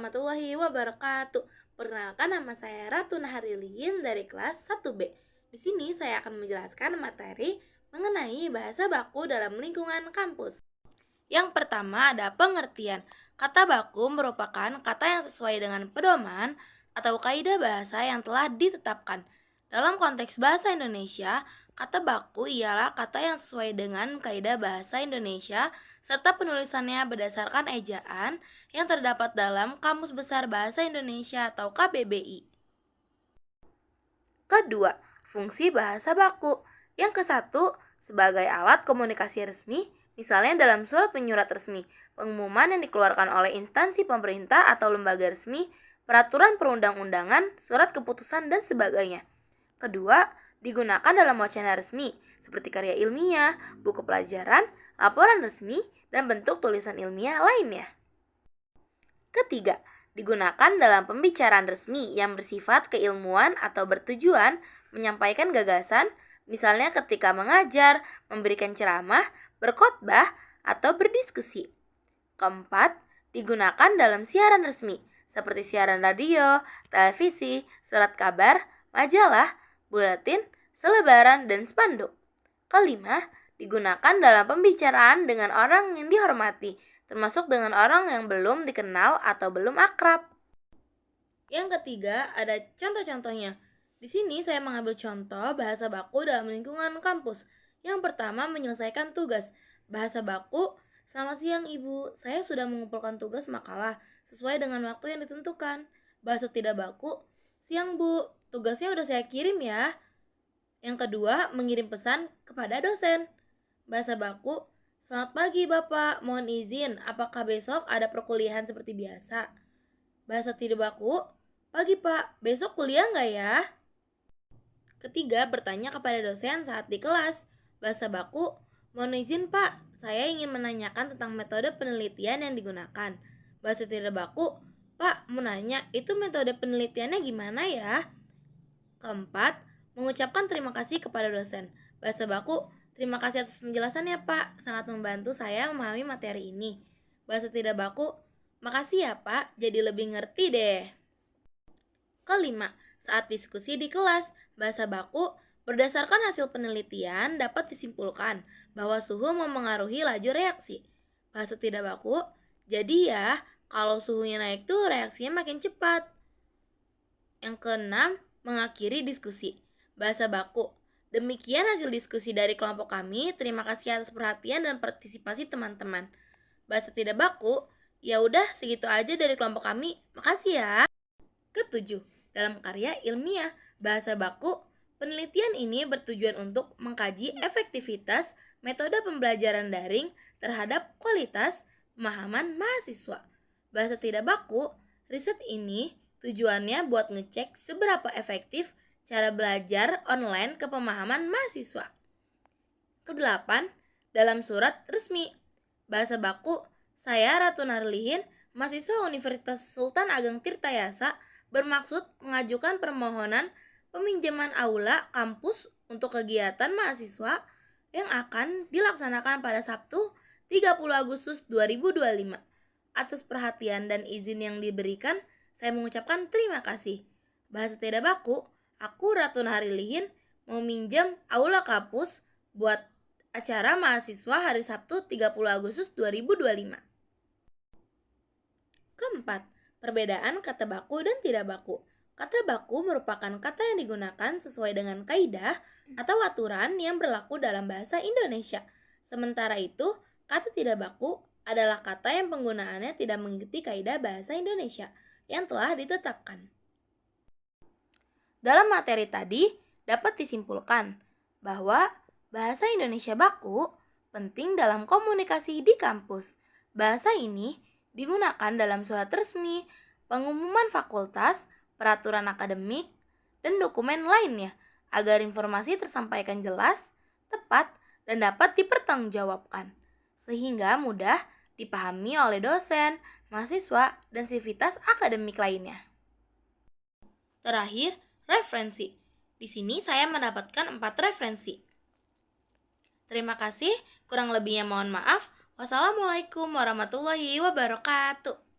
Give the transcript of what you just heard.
warahmatullahi wabarakatuh. Perkenalkan, nama saya Ratu Naharilin dari kelas 1B. Di sini saya akan menjelaskan materi mengenai bahasa baku dalam lingkungan kampus. Yang pertama ada pengertian. Kata baku merupakan kata yang sesuai dengan pedoman atau kaidah bahasa yang telah ditetapkan. Dalam konteks bahasa Indonesia, kata baku ialah kata yang sesuai dengan kaidah bahasa Indonesia serta penulisannya berdasarkan ejaan yang terdapat dalam Kamus Besar Bahasa Indonesia atau KBBI. Kedua, fungsi bahasa baku. Yang kesatu, sebagai alat komunikasi resmi, misalnya dalam surat menyurat resmi, pengumuman yang dikeluarkan oleh instansi pemerintah atau lembaga resmi, peraturan perundang-undangan, surat keputusan, dan sebagainya. Kedua, digunakan dalam wacana resmi, seperti karya ilmiah, buku pelajaran, laporan resmi, dan bentuk tulisan ilmiah lainnya. Ketiga, digunakan dalam pembicaraan resmi yang bersifat keilmuan atau bertujuan menyampaikan gagasan, misalnya ketika mengajar, memberikan ceramah, berkhotbah, atau berdiskusi. Keempat, digunakan dalam siaran resmi, seperti siaran radio, televisi, surat kabar, majalah, buletin, selebaran, dan spanduk. Kelima, digunakan dalam pembicaraan dengan orang yang dihormati, termasuk dengan orang yang belum dikenal atau belum akrab. Yang ketiga, ada contoh-contohnya. Di sini saya mengambil contoh bahasa baku dalam lingkungan kampus. Yang pertama, menyelesaikan tugas. Bahasa baku, "Selamat siang Ibu, saya sudah mengumpulkan tugas makalah sesuai dengan waktu yang ditentukan." Bahasa tidak baku, "Siang Bu, tugasnya udah saya kirim ya." Yang kedua, mengirim pesan kepada dosen. Bahasa baku, "Selamat pagi Bapak, mohon izin, apakah besok ada perkuliahan seperti biasa?" Bahasa tidak baku, "Pagi Pak, besok kuliah nggak ya?" Ketiga, bertanya kepada dosen saat di kelas. Bahasa baku, "Mohon izin Pak, saya ingin menanyakan tentang metode penelitian yang digunakan." Bahasa tidak baku, "Pak, mau nanya, itu metode penelitiannya gimana ya?" Keempat, mengucapkan terima kasih kepada dosen. Bahasa baku, "Terima kasih atas penjelasannya Pak, sangat membantu saya memahami materi ini." Bahasa tidak baku, "Makasih ya Pak, jadi lebih ngerti deh." Kelima, saat diskusi di kelas, bahasa baku, berdasarkan hasil penelitian dapat disimpulkan bahwa suhu memengaruhi laju reaksi. Bahasa tidak baku, "Jadi ya, kalau suhunya naik tuh reaksinya makin cepat." Yang keenam, mengakhiri diskusi. Bahasa baku, "Demikian hasil diskusi dari kelompok kami. Terima kasih atas perhatian dan partisipasi teman-teman." Bahasa tidak baku, "Ya udah, segitu aja dari kelompok kami. Makasih ya." Ketujuh, dalam karya ilmiah bahasa baku, penelitian ini bertujuan untuk mengkaji efektivitas metode pembelajaran daring terhadap kualitas pemahaman mahasiswa. Bahasa tidak baku, riset ini tujuannya buat ngecek seberapa efektif cara belajar online ke pemahaman mahasiswa. Kedelapan, dalam surat resmi. Bahasa baku, "Saya Ratu Narlihin, mahasiswa Universitas Sultan Ageng Tirtayasa, bermaksud mengajukan permohonan peminjaman aula kampus untuk kegiatan mahasiswa yang akan dilaksanakan pada Sabtu 30 Agustus 2025. Atas perhatian dan izin yang diberikan, saya mengucapkan terima kasih." Bahasa tidak baku, "Aku Ratu Naharilihin mau minjam aula kampus buat acara mahasiswa hari Sabtu 30 Agustus 2025. Keempat, perbedaan kata baku dan tidak baku. Kata baku merupakan kata yang digunakan sesuai dengan kaidah atau aturan yang berlaku dalam bahasa Indonesia. Sementara itu, kata tidak baku adalah kata yang penggunaannya tidak mengikuti kaidah bahasa Indonesia yang telah ditetapkan. Dalam materi tadi, dapat disimpulkan bahwa bahasa Indonesia baku penting dalam komunikasi di kampus. Bahasa ini digunakan dalam surat resmi, pengumuman fakultas, peraturan akademik, dan dokumen lainnya agar informasi tersampaikan jelas, tepat, dan dapat dipertanggungjawabkan, sehingga mudah dipahami oleh dosen, mahasiswa, dan sivitas akademik lainnya. Terakhir, referensi. Di sini saya mendapatkan 4 referensi. Terima kasih, kurang lebihnya mohon maaf. Wassalamualaikum warahmatullahi wabarakatuh.